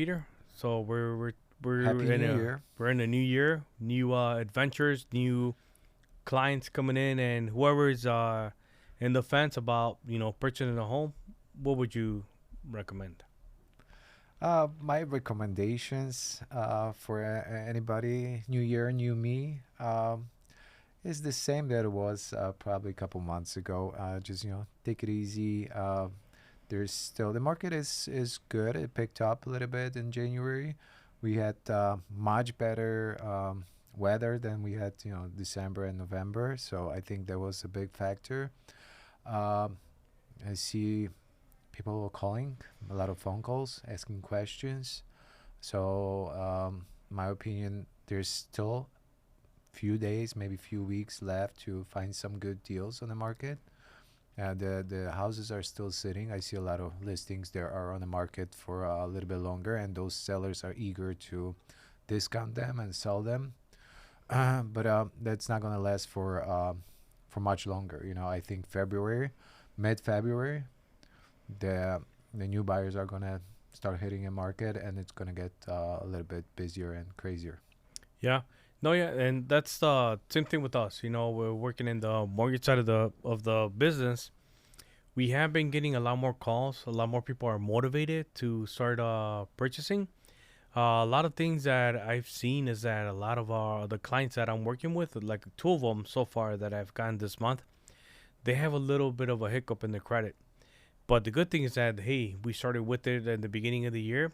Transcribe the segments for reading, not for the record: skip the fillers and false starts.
Peter. So we're Happy in New a Year. we're in a new year, new adventures, new clients coming in, and whoever's in the fence about purchasing a home. What would you recommend? My recommendations for anybody, New Year, New Me, is the same that it was probably a couple months ago. Just take it easy. There's still the market is good. It picked up a little bit in January. We had much better weather than we had December and November. So I think that was a big factor. Um, I see people were calling, a lot of phone calls, asking questions. So, my opinion, there's still few days, maybe few weeks left to find some good deals on the market. The houses are still sitting. I see a lot of listings there are on the market for a little bit longer, and those sellers are eager to discount them and sell them. But that's not gonna last for much longer. I think February, mid-February, the the new buyers are gonna start hitting a market, and it's gonna get a little bit busier and crazier. Yeah, no, yeah, and that's the same thing with us. We're working in the mortgage side of the business. We have been getting a lot more calls. A lot more people are motivated to start purchasing. A lot of things that I've seen is that a lot of the clients that I'm working with, like two of them so far that I've gotten this month, they have a little bit of a hiccup in their credit. But the good thing is that hey, we started with it at the beginning of the year,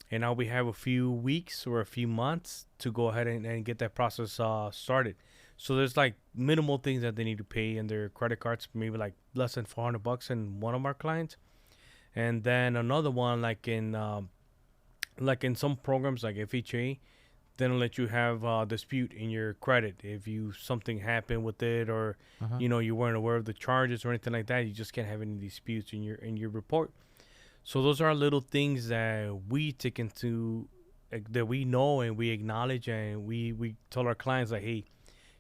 and now we have a few weeks or a few months to go ahead and get that process started. So there's like minimal things that they need to pay in their credit cards, maybe like less than $400 in one of our clients, and then another one like in some programs like FHA, they don't let you have dispute in your credit if you something happened with it, or Uh-huh. you weren't aware of the charges or anything like that. You just can't have any disputes in your report. So those are little things that we take into that we know and we acknowledge, and we tell our clients like, hey,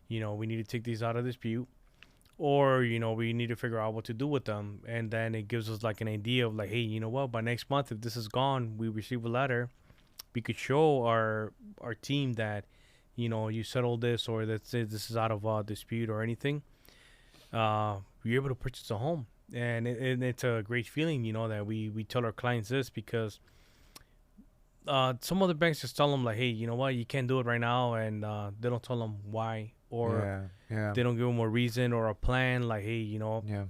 we need to take these out of dispute, or we need to figure out what to do with them, and then it gives us like an idea of like, hey, you know what, by next month if this is gone, we receive a letter, we could show our team that you settled this, or that this is out of dispute or anything. You're able to purchase a home, and it's a great feeling, that we tell our clients this, because some other banks just tell them like, hey, you know what, you can't do it right now, and they don't tell them why, or Yeah, yeah, they don't give them a reason or a plan like, hey, yeah.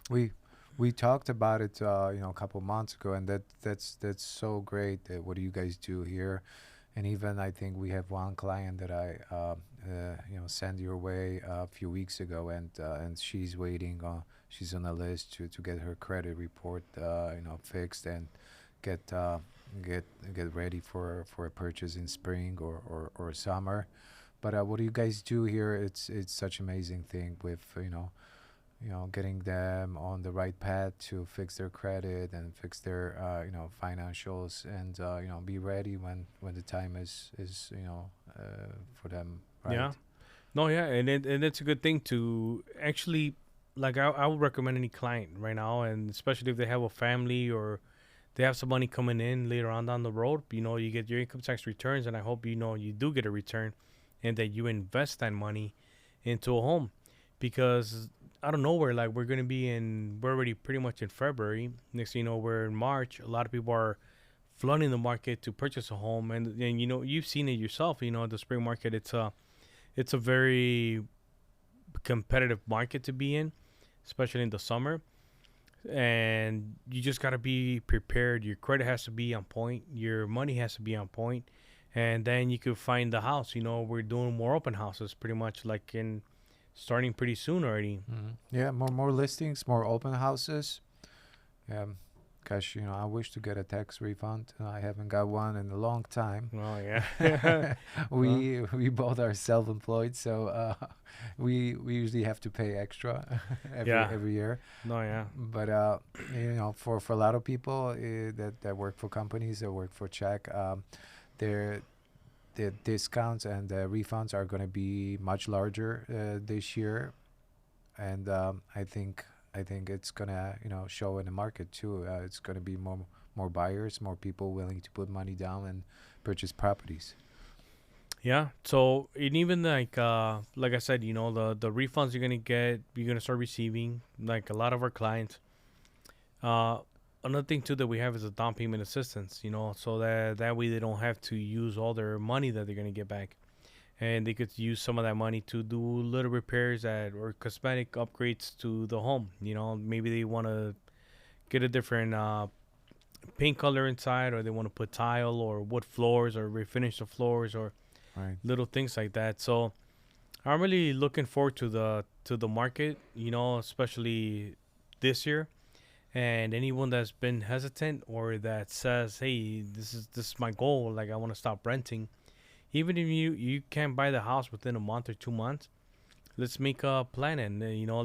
We we talked about it, a couple months ago, and that's so great. What do you guys do here? And even I think we have one client that I sent your way a few weeks ago, and she's waiting. She's on a list to get her credit report fixed and get uh, get get ready for a purchase in spring or summer. But what do you guys do here? It's such amazing thing with getting them on the right path to fix their credit and fix their financials, and be ready when the time is for them, yeah, right? no, yeah, and it's a good thing to actually, like, I would recommend any client right now, and especially if they have a family or they have some money coming in later on down the road. You get your income tax returns, and I hope you do get a return, and that you invest that money into a home, because out of nowhere, like, we're already pretty much in February. Next thing you know, we're in March. A lot of people are flooding the market to purchase a home, and you've seen it yourself. The spring market, it's a very competitive market to be in, especially in the summer. And you just got to be prepared. Your credit has to be on point. Your money has to be on point. And then you could find the house. We're doing more open houses pretty much like in starting pretty soon already. Yeah, more listings, more open houses. Yeah, gosh, I wish to get a tax refund. I haven't got one in a long time. Oh, yeah. Huh? We both are self-employed, so we usually have to pay extra Yeah. every year. No, yeah. But for a lot of people that work for companies that work for check, their the discounts and the refunds are going to be much larger this year, and I think it's gonna show in the market too. It's gonna be more buyers, more people willing to put money down and purchase properties. Yeah. So and even like I said, the refunds you're gonna start receiving. Like a lot of our clients. Uh, Another thing too that we have is a down payment assistance. So that way they don't have to use all their money that they're gonna get back, and they could use some of that money to do little repairs or cosmetic upgrades to the home. Maybe they want to get a different paint color inside, or they want to put tile or wood floors or refinish the floors or Right. little things like that. So I'm really looking forward to the market, especially this year. And anyone that's been hesitant or that says, "Hey, this is my goal. Like I want to stop renting," even if you can't buy the house within a month or 2 months, let's make a plan and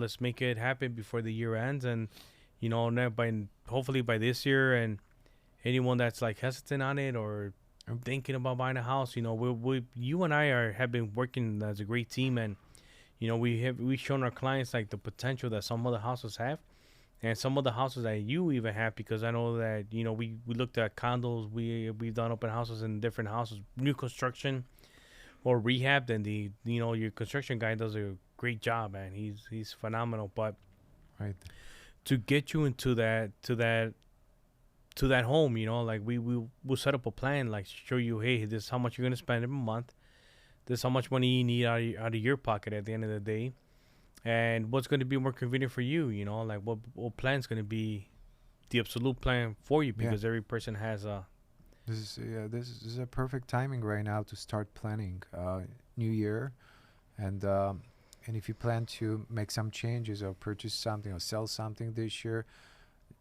let's make it happen before the year ends. And by hopefully by this year. And anyone that's like hesitant on it or thinking about buying a house, you and I have been working as a great team, and we've shown our clients like the potential that some of the houses have, and some of the houses that you even have, because I know that we looked at condos, we've done open houses in different houses, new construction or rehab. And your construction guy does a great job, man. He's phenomenal. But Right. to get you into that home, like we'll set up a plan, like show you, hey, this is how much you're gonna spend every month. This is how much money you need out of your pocket at the end of the day, and what's gonna be more convenient for you. Like what plan's gonna be the absolute plan for you, Yeah. because every person has a. This is a perfect timing right now to start planning new year, and if you plan to make some changes or purchase something or sell something this year,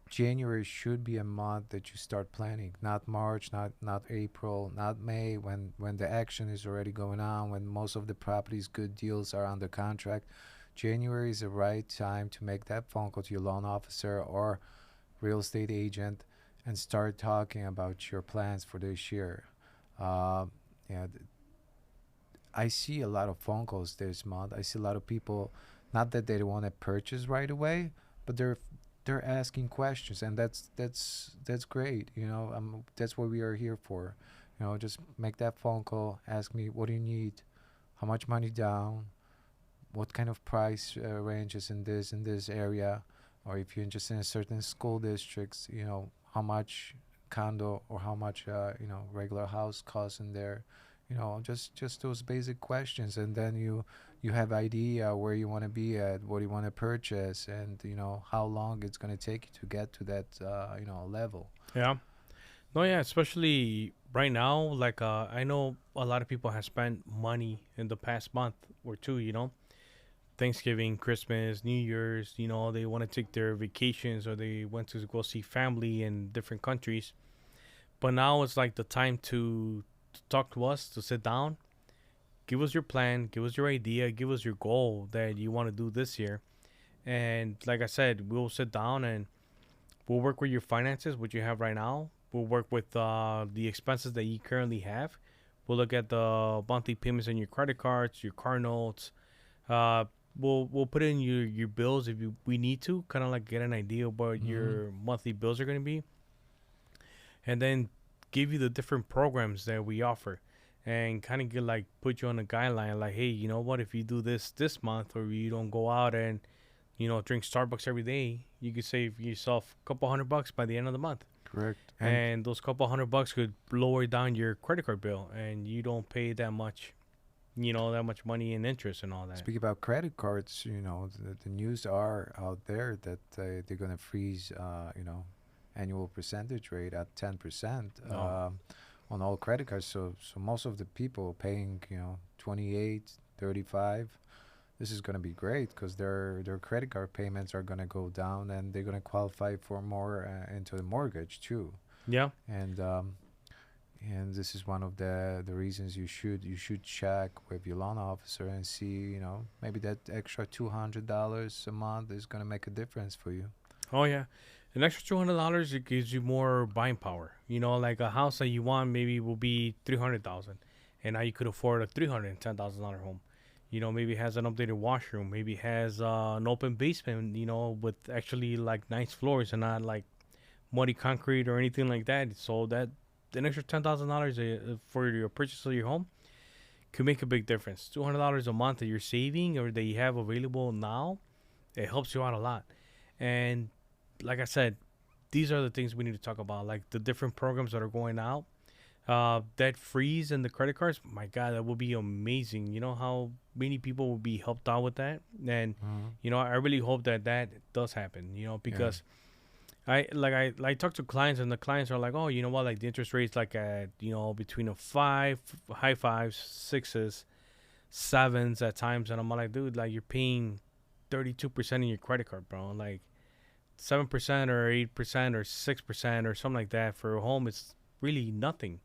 January should be a month that you start planning, not March, not April, not May, when the action is already going on, when most of the properties good deals are under contract. January is the right time to make that phone call to your loan officer or real estate agent and start talking about your plans for this year. Uh, yeah, I see a lot of phone calls this month. I see a lot of people, not that they want to purchase right away, but they're asking questions, and that's great. That's what we are here for. Just make that phone call, ask me what do you need, how much money down, what kind of price ranges in this area, or if you're interested in certain school districts, how much condo or how much regular house costs in there. Just those basic questions, and then you have idea where you want to be at, what you want to purchase, and how long it's going to take you to get to that level. Yeah. No, yeah, especially right now. Like I know a lot of people have spent money in the past month or two. Thanksgiving, Christmas, New Year's. They want to take their vacations, or they went to go see family in different countries. But now it's like the time to talk to us, to sit down, give us your plan, give us your idea, give us your goal that you want to do this year. And like I said, we'll sit down and we'll work with your finances, what you have right now. We'll work with the expenses that you currently have. We'll look at the monthly payments on your credit cards, your car notes. Uh, we'll put in your bills if we need to, kind of like get an idea of what Hmm. your monthly bills are going to be, and then give you the different programs that we offer, and kind of get like put you on a guideline, like, hey, you know what, if you do this month, or you don't go out and drink Starbucks every day, you could save yourself a couple $100 by the end of the month. Correct. And And those couple $100 could lower down your credit card bill, and you don't pay that much money in interest and all that. speaking about credit cards, the news are out there that they're gonna freeze, annual percentage rate at 10% No. on all credit cards. So most of the people paying, 28, 35. This is gonna be great because their credit card payments are gonna go down, and they're gonna qualify for more into the mortgage too. Yeah. And this is one of the reasons you should check with your loan officer and see, maybe that extra $200 a month is gonna make a difference for you. Oh yeah. An extra $200, it gives you more buying power. Like a house that you want maybe will be 300,000, and now you could afford a $310,000 home. Maybe it has an updated washroom, maybe it has an open basement. With actually like nice floors and not like muddy concrete or anything like that. So that an extra $10,000 for your purchase of your home could make a big difference. $200 a month that you're saving or that you have available now, it helps you out a lot. And like I said, these are the things we need to talk about, like the different programs that are going out. That freeze and the credit cards, my God, that will be amazing. You know how many people will be helped out with that, and Mhm. I really hope that that does happen. Yeah. Because I talk to clients, and the clients are like, oh, you know what, like the interest rate's like at between a five, high fives, sixes, sevens at times, and I'm like, dude, like you're paying 32% in your credit card, bro. Like 7% or 8% or 6% or something like that for a home, it's really nothing.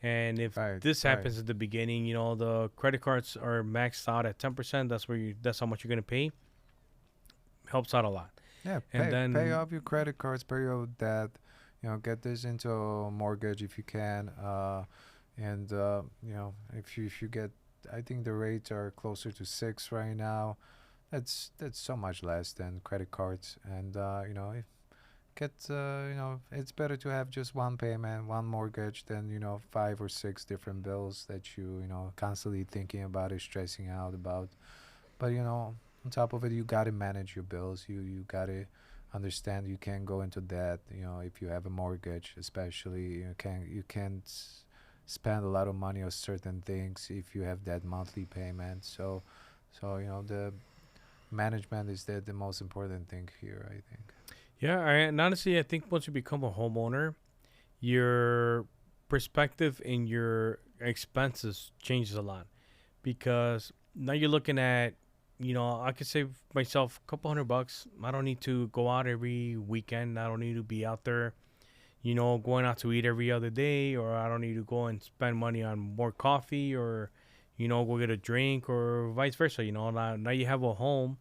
And if Right. this Right. happens at the beginning, the credit cards are maxed out at 10%. That's how much you're gonna pay. Helps out a lot. Yeah. And Pay then off your credit cards. Pay your debt. Get this into a mortgage if you can. And if you get, I think the rates are closer to 6 right now. That's so much less than credit cards. And get it's better to have just one payment, one mortgage than 5 or 6 different bills that you constantly thinking about it, stressing out about. But on top of it, you got to manage your bills. You got to understand you can't go into debt. If you have a mortgage, especially you can't spend a lot of money on certain things if you have that monthly payment. So the management is the most important thing here, I think. yeah, and honestly, I think once you become a homeowner, your perspective and your expenses changes a lot because now you're looking at, I could save myself a couple $100. I don't need to go out every weekend. I don't need to be out there, going out to eat every other day, or I don't need to go and spend money on more coffee or, go get a drink or vice versa. Now you have a home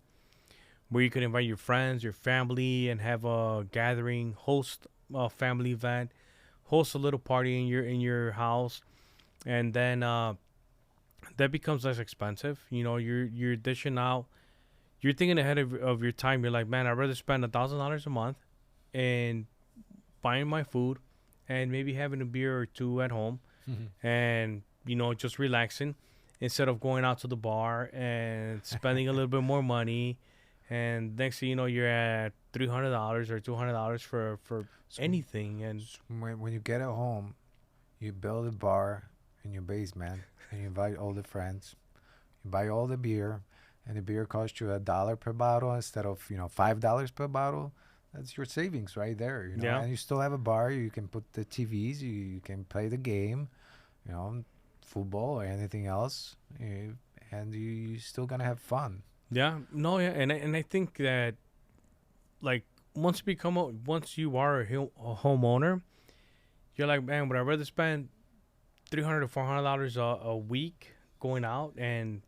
where you can invite your friends, your family, and have a gathering, host a family event, host a little party in your house, and then that becomes less expensive. You're dishing out. You're thinking ahead of your time. You're like, man, I'd rather spend $1,000 a month and buying my food and maybe having a beer or two at home and just relaxing instead of going out to the bar and spending a little bit more money. And next thing you know, you're at $300 or $200 for so, anything. And so when you get at home, you build a bar in your basement and you invite all the friends. You buy all the beer, and the beer costs you $1 per bottle instead of $5 per bottle. That's your savings right there. yeah, And you still have a bar. You can put the TVs. You can play the game. You know, football or anything else, and you still gonna have fun. yeah, no, yeah, and I think that like once you are a homeowner, you're like, man, would I rather spend $300 to $400 a week going out and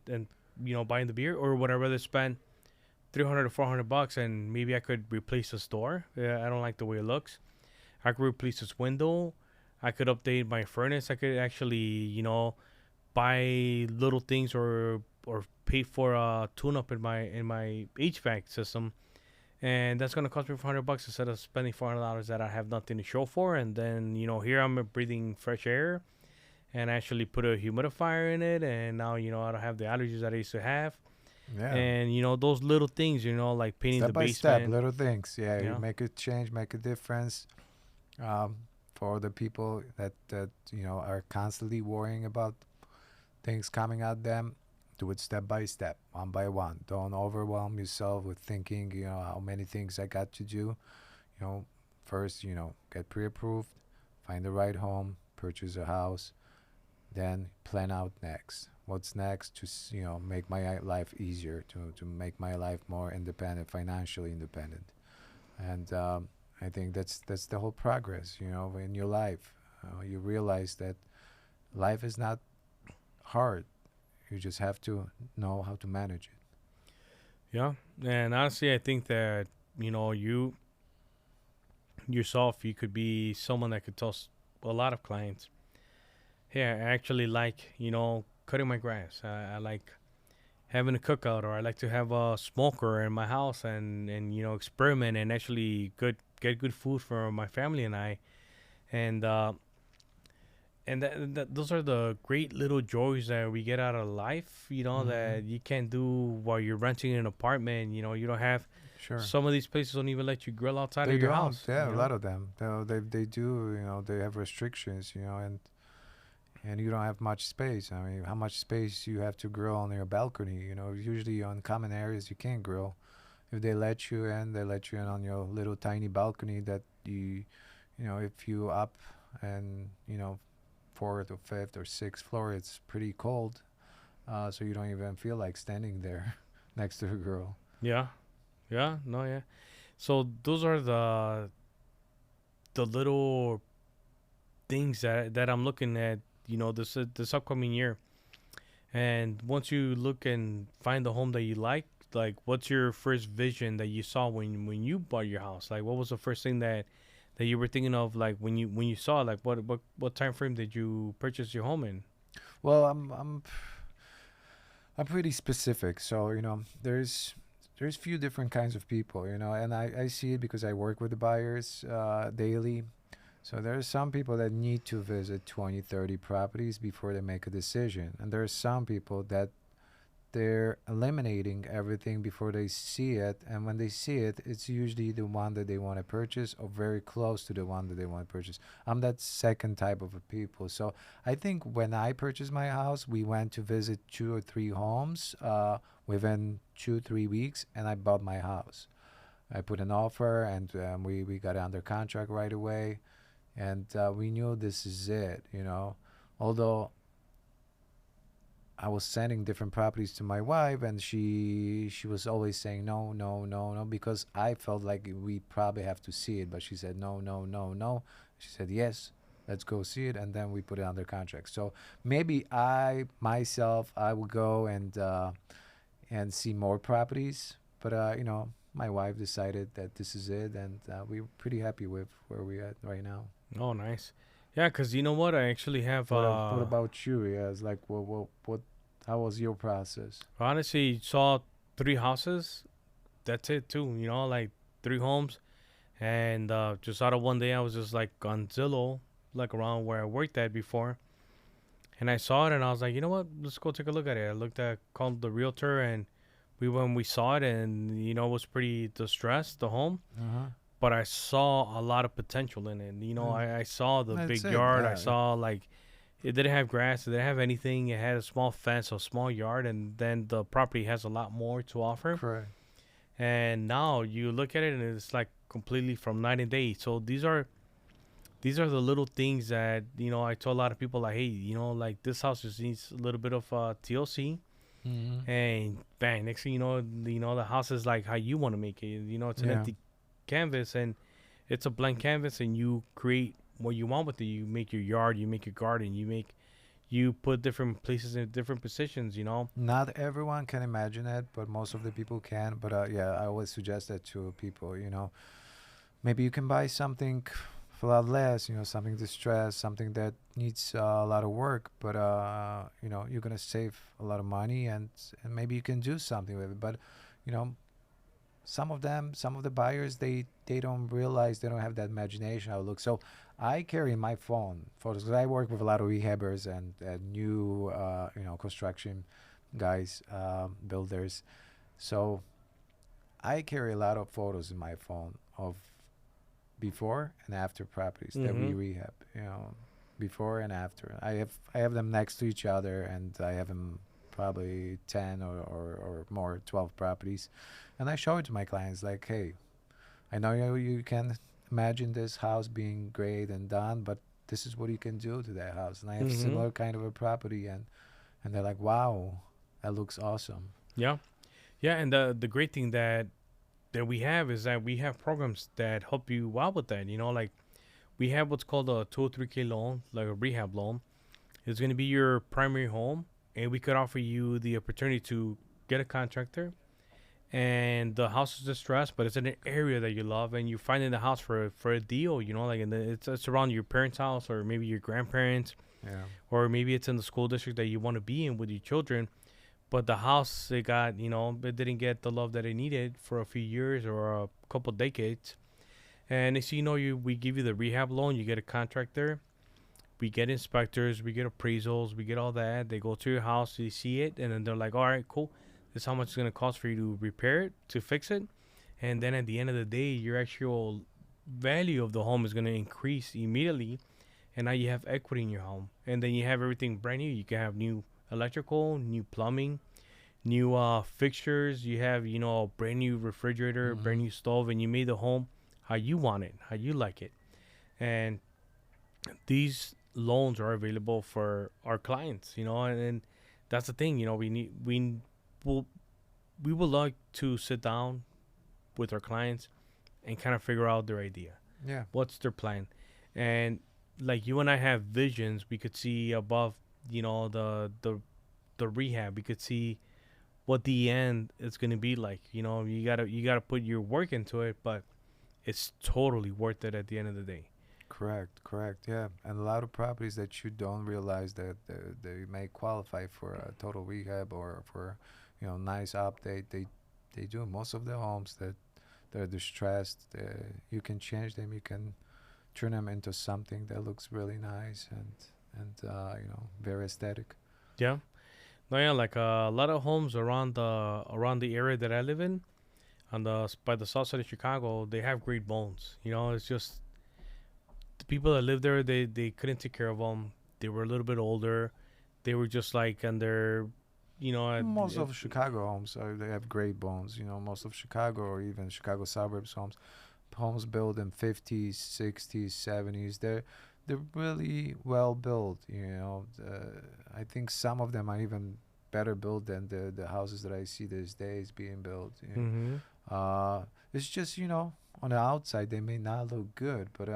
buying the beer, or would I rather spend 300 to 400 bucks and maybe I could replace the store? Yeah, I don't like the way it looks. I could replace this window. I could update my furnace. I could actually buy little things or pay for a tune up in my HVAC system, and that's gonna cost me 400 bucks instead of spending $400 that I have nothing to show for. And then here I'm breathing fresh air, and actually put a humidifier in it, and now I don't have the allergies that I used to have. Yeah, And those little things, like painting step the by step, basement. little things. Yeah, you Yeah, make a change, make a difference. For the people that are constantly worrying about things coming at them, do it step by step, one by one. Don't overwhelm yourself with thinking how many things I got to do. you know First, get pre-approved, find the right home, purchase a house, then plan out next. What's next to make my life easier, to make my life more independent, financially independent. And I think that's the whole progress, in your life. You realize that life is not hard. You just have to know how to manage it. yeah. And honestly, I think that you yourself, you could be someone that could tell a lot of clients, hey, I actually like cutting my grass. I like having a cookout, or I like to have a smoker in my house and experiment and actually get good food for my family and I. And those are the great little joys that we get out of life, Mm-hmm. that you can't do while you're renting an apartment. You don't have, Sure. some of these places don't even let you grill outside They of your don't. house, Yeah, a lot of them. They do. They have restrictions. And you don't have much space. I mean, how much space you have to grill on your balcony? Usually on common areas you can't grill. If they let you in, they let you in on your little tiny balcony that if you up and fourth or fifth or sixth floor, it's pretty cold. So you don't even feel like standing there next to a girl. Yeah, yeah, no, yeah. So those are the little things that I'm looking at, this upcoming year. And once you look and find the home that you like, what's your first vision that you saw when you bought your house? Like, what was the first thing that you were thinking of, like when you saw, like, what time frame did you purchase your home in? Well, I'm pretty specific. So there's few different kinds of people, and I see it because I work with the buyers daily. So there are some people that need to visit 20, 30 properties before they make a decision, and there are some people that they're eliminating everything before they see it, and when they see it, it's usually the one that they want to purchase or very close to the one that they want to purchase. I'm that second type of a people. So I think when I purchased my house, we went to visit 2 or 3 homes within 2 3 weeks, and I bought my house. I put an offer, and we got under contract right away, and we knew this is it. Although I was sending different properties to my wife, and she was always saying no, no, no, no, because I felt like we probably have to see it. But she said no, no, no, no. She said yes, let's go see it, and then we put it under contract. So maybe I myself I will go and see more properties, but my wife decided that this is it, and we're pretty happy with where we're at right now. Oh, nice. Yeah, cause you know what, I actually have What about you? Yeah, it's like what how was your process? honestly saw 3 houses. That's it too. Like 3 homes, and just out of one day, I was just like on Zillow, like around where I worked at before, and I saw it, and I was like, you know what, let's go take a look at it. I called the realtor, and we saw it, and it was pretty distressed, the home, Uh-huh. but I saw a lot of potential in it. And I saw the that's big it. yard. I Yeah, saw, like, it didn't have grass. It didn't have anything. It had a small fence, a small yard, and then the property has a lot more to offer. correct. And now you look at it, and it's like completely from night and day. So these are the little things that I told a lot of people, like, hey, like, this house just needs a little bit of TLC, Mm-hmm. and bang, next thing the house is like how you want to make it. It's an Yeah, empty canvas, and it's a blank canvas, and you create what you want with it. You make your yard, you make your garden, you put different places in different positions. not everyone can imagine it, but most of the people can. But yeah, I always suggest that to people. Maybe you can buy something for a lot less. Something distressed, something that needs a lot of work, but you're gonna save a lot of money, and maybe you can do something with it. But you know, some of the buyers, they don't realize they don't have that imagination outlook. So I carry in my phone photos because I work with a lot of rehabbers and new construction guys, builders. So I carry a lot of photos in my phone of before and after properties that we Mm-hmm. rehab. Before and after. I have them next to each other, and I have them probably 10 or more, 12 properties, and I show it to my clients like, hey, I know you can imagine this house being great and done, but this is what you can do to that house, and I have Mm-hmm. similar kind of a property, and they're like, wow, that looks awesome. Yeah. Yeah, and the great thing that we have is that we have programs that help you out with that. Like, we have what's called a 203K loan, like a rehab loan. It's going to be your primary home, and we could offer you the opportunity to get a contractor, and the house is distressed, but it's in an area that you love, and you're finding the house for a deal. Like, it's around your parents' house, or maybe your grandparents, Yeah. or maybe it's in the school district that you want to be in with your children. but the house it got, it didn't get the love that it needed for a few years or a couple decades. And next thing you know, we give you the rehab loan, you get a contractor, we get inspectors, we get appraisals, we get all that. They go to your house, they see it, and then they're like, all right, cool. This is how much it's gonna cost for you to repair it, to fix it, and then at the end of the day, your actual value of the home is gonna increase immediately, and now you have equity in your home, and then you have everything brand new. You can have new electrical, new plumbing, new fixtures. You have a brand new refrigerator, brand Mm-hmm. new stove, and you made the home how you want it, how you like it. And these loans are available for our clients, and that's the thing. Will we would like to sit down with our clients and kind of figure out their idea, Yeah. what's their plan, and like you and I have visions. We could see above, the rehab. We could see what the end is going to be like. You gotta put your work into it, but it's totally worth it at the end of the day. Correct, correct. Yeah, and a lot of properties that you don't realize that they may qualify for a total rehab or for, nice update. They do. Most of the homes that they're distressed, you can change them. You can turn them into something that looks really nice and very aesthetic. Yeah. No, yeah, like a lot of homes around the area that I live in, on the by the south side of Chicago, they have great bones. It's just the people that live there, they couldn't take care of them. They were a little bit older. They were just like on their, you know, Most of Chicago homes they have great bones. Most of Chicago or even Chicago suburbs homes built in 50s, 60s, 70s. They're really well built. I think some of them are even better built than the houses that I see these days being built. mm-hmm. It's just on the outside they may not look good, but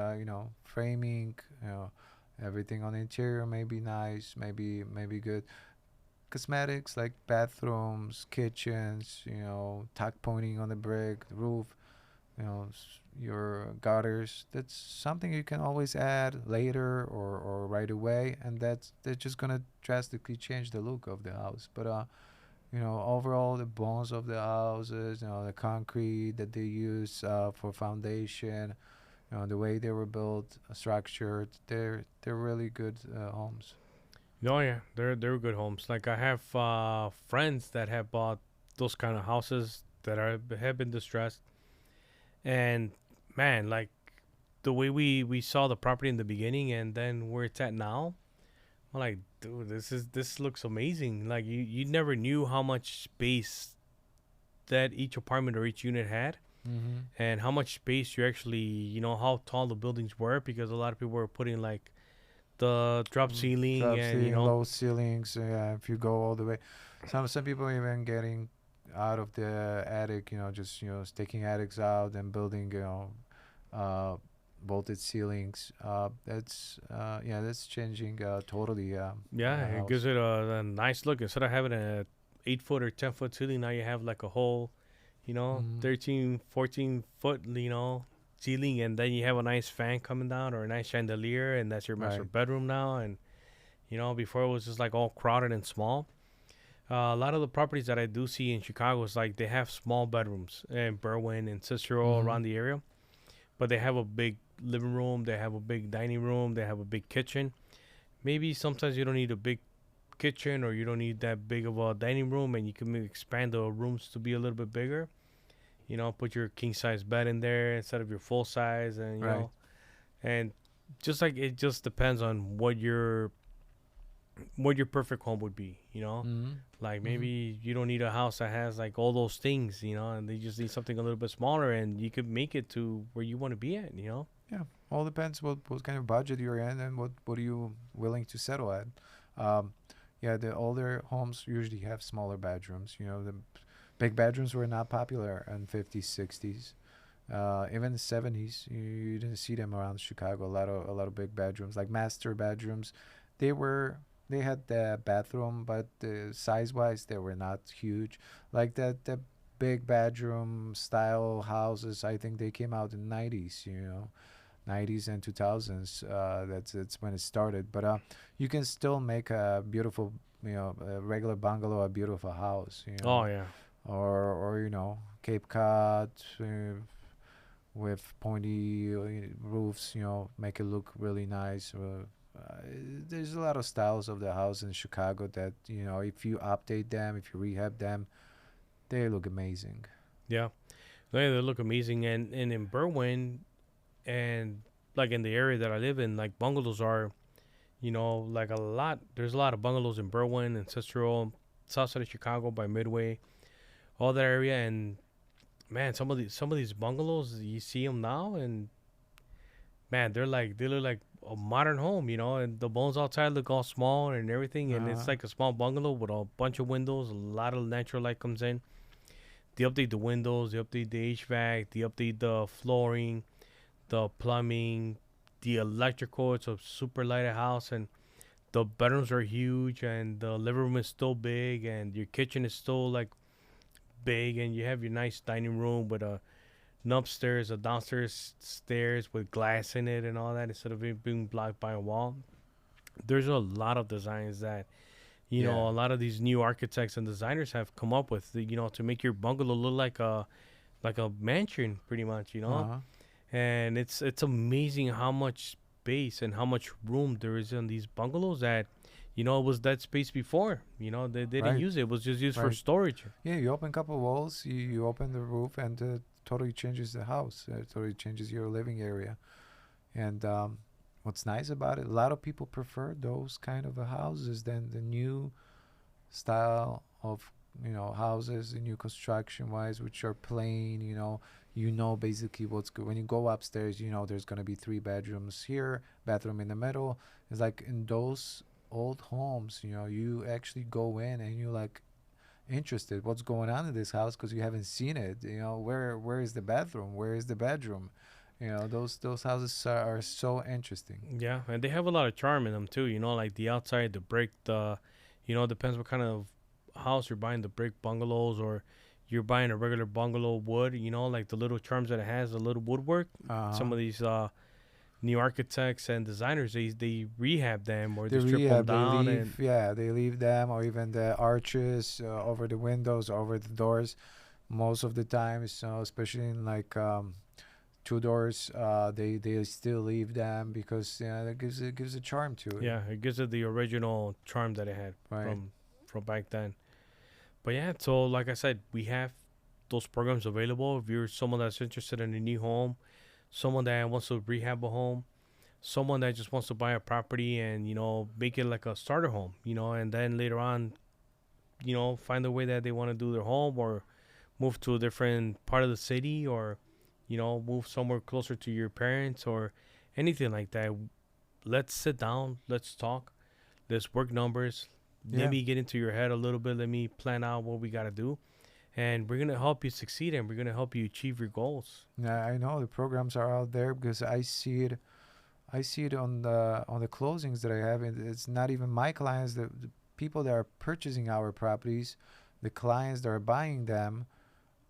framing, everything on the interior may be nice, maybe good. Cosmetics like bathrooms, kitchens, tuck pointing on the brick, the roof, your gutters. That's something you can always add later or right away, and that's just gonna drastically change the look of the house. But overall, the bones of the houses, the concrete that they use for foundation, the way they were built, structured, they're really good homes. No, yeah, they're good homes. Like I have friends that have bought those kind of houses that have been distressed, and man, like the way we saw the property in the beginning and then where it's at now, I'm like, dude, this looks amazing. Like you never knew how much space that each apartment or each unit had, Mm-hmm. and how much space you actually, how tall the buildings were, because a lot of people were putting like the drop ceiling Drop and ceiling, low ceilings. Yeah, if you go all the way, some people even getting out of the attic. Just taking attics out and building. Uh, Vaulted ceilings. That's changing totally. yeah, The it house. gives it a nice look. Instead of having a 8 foot or 10 foot ceiling, now you have like a whole, Mm-hmm. 13, 14 foot, ceiling, and then you have a nice fan coming down or a nice chandelier, and that's your master Right. bedroom now. And before it was just like all crowded and small. A lot of the properties that I do see in Chicago is like they have small bedrooms in Berwyn and Cicero Mm-hmm. around the area, but they have a big living room, they have a big dining room, they have a big kitchen. Maybe sometimes you don't need a big kitchen or you don't need that big of a dining room, and you can expand the rooms to be a little bit bigger. Put your king size bed in there instead of your full size, and Right. and just like it just depends on what your perfect home would be. Mm-hmm. Like Mm-hmm. maybe you don't need a house that has like all those things, and they just need something a little bit smaller, and you could make it to where you want to be at. Yeah. All depends what kind of budget you're in and what are you willing to settle at. Um, yeah, the older homes usually have smaller bedrooms. The big bedrooms were not popular in 50s, 60s. Even the 70s, you didn't see them around Chicago. A lot of big bedrooms, like master bedrooms. They were they had the bathroom, but size wise, they were not huge. Like the big bedroom style houses, I think they came out in 90s. 90s and 2000s. That's when it started. But you can still make a beautiful a regular bungalow, a beautiful house, Oh yeah. or Cape Cod with pointy roofs, make it look really nice. Uh, there's a lot of styles of the house in Chicago that if you update them, if you rehab them, they look amazing. Yeah. They look amazing, and in Berwyn, and like in the area that I live in, like bungalows are, like a lot. There's a lot of bungalows in Berwyn and Cicero, south side of Chicago by Midway, all that area. And man, some of these bungalows, you see them now, and man, they look like a modern home, and the bones outside look all small and everything, and Uh, it's like a small bungalow with a bunch of windows. A lot of natural light comes in. They update the windows, they update the HVAC, they update the flooring, the plumbing, the electrical. It's a super lighted house, and the bedrooms are huge, and the living room is still big, and your kitchen is still like big, and you have your nice dining room with an upstairs, a downstairs stairs with glass in it, and all that instead of it being blocked by a wall. There's a lot of designs that yeah. a lot of these new architects and designers have come up with, to make your bungalow look like a mansion, pretty much, Uh-huh. and it's amazing how much space and how much room there is in these bungalows that it was that space before. They didn't Right. use it. It was just used for Right. storage. Yeah, you open a couple walls, you open the roof, and totally changes the house. Totally changes your living area. And what's nice about it, a lot of people prefer those kind of houses than the new style of houses, the new construction wise, which are plain. Basically what's good when you go upstairs. There's gonna be three bedrooms here, bathroom in the middle. It's like in those old homes, you actually go in and you like interested what's going on in this house because you haven't seen it. Where is the bathroom, where is the bedroom. Those houses are so interesting. Yeah, and they have a lot of charm in them too. Like the outside, the brick, depends what kind of house you're buying. The brick bungalows, or you're buying a regular bungalow wood. Like the little charms that it has, the little woodwork. Uh-huh. Some of these new architects and designers, they rehab them or they The strip them rehab, they down. And leave, yeah, they leave them, or even the arches over the windows, over the doors most of the time. So especially in like two doors, they still leave them because that gives a charm to it. yeah, it gives it the original charm that it had Right. from back then. But yeah, so like I said, we have those programs available. If you're someone that's interested in a new home, someone that wants to rehab a home, someone that just wants to buy a property and make it like a starter home, and then later on, find a way that they want to do their home, or move to a different part of the city, or move somewhere closer to your parents, or anything like that. Let's sit down, let's talk, let's work numbers. Let Yeah. me get into your head a little bit. Let me plan out what we got to do, and we're gonna help you succeed, and we're gonna help you achieve your goals. Yeah, I know the programs are out there because I see it. I see it on the closings that I have. It's not even my clients. The people that are purchasing our properties, the clients that are buying them.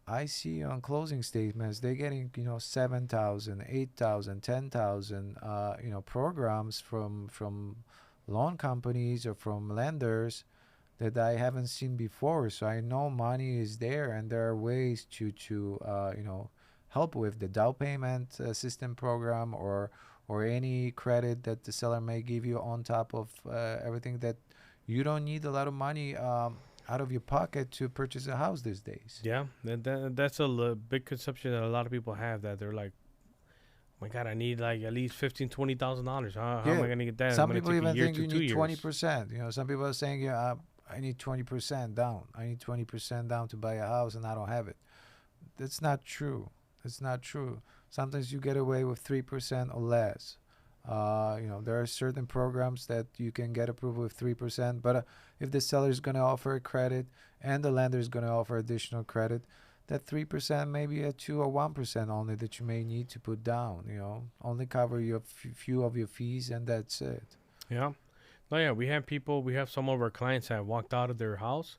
I see on closing statements they're getting 7,000, 8,000, 10,000 programs from loan companies or from lenders that I haven't seen before. So I know money is there, and there are ways to help with the down payment system program, or any credit that the seller may give you on top of everything, that you don't need a lot of money out of your pocket to purchase a house these days. Yeah, that's a big conception that a lot of people have, that they're like, my God, I need like at least $15,000, $20,000. How am Yeah, I gonna get that? It's some gonna people take a even year think to you two need years. 20%. Some people are saying, yeah, I need 20% down. I need 20% down to buy a house, and I don't have it. That's not true. That's not true. Sometimes you get away with 3% or less. There are certain programs that you can get approved with 3%, but if the seller is going to offer credit and the lender is going to offer additional credit, that 3% may be a 2 or 1% only that you may need to put down. Only cover your few of your fees, and that's it. Yeah. No, yeah, we have some of our clients that walked out of their house,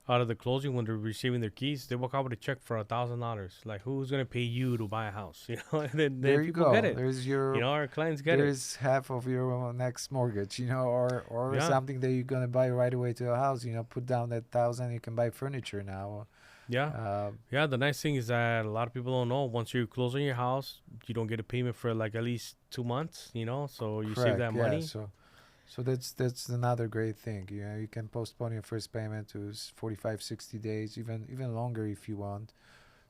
out of the closing when they're receiving their keys, they walk out with a check for $1,000. Like, who's gonna pay you to buy a house? You know, and then There you people get go. it. You know, our clients get it. There's half of your next mortgage, or Yeah, something that you're gonna buy right away to a house. Put down that 1,000, you can buy furniture now. yeah, Uh, yeah. The nice thing is that a lot of people don't know. Once you close on your house, you don't get a payment for like at least 2 months. You know, so you save Correct. that Yeah. money. So that's another great thing. You can postpone your first payment to 45, 60 days, even longer if you want.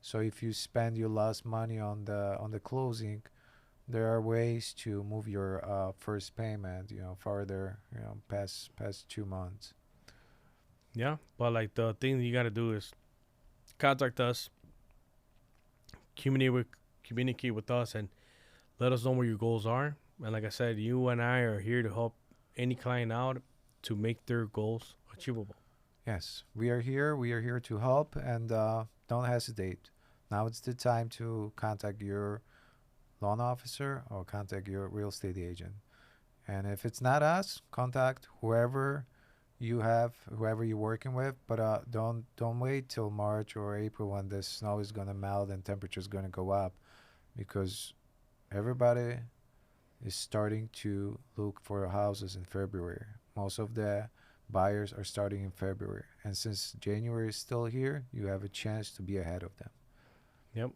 So if you spend your last money on the closing, there are ways to move your first payment, farther, past 2 months. Yeah, but like the thing that you gotta do is contact us, communicate with communicate with us, and let us know where your goals are. And like I said, you and I are here to help any client out to make their goals achievable. Yes, we are here. We are here to help, and don't hesitate. Now it's the time to contact your loan officer or contact your real estate agent. And if it's not us, contact whoever you're working with. But don't wait till March or April when the snow is gonna melt and temperature's gonna go up, because everybody is starting to look for houses in February. Most of the buyers are starting in February, and since January is still here, you have a chance to be ahead of them. Yep.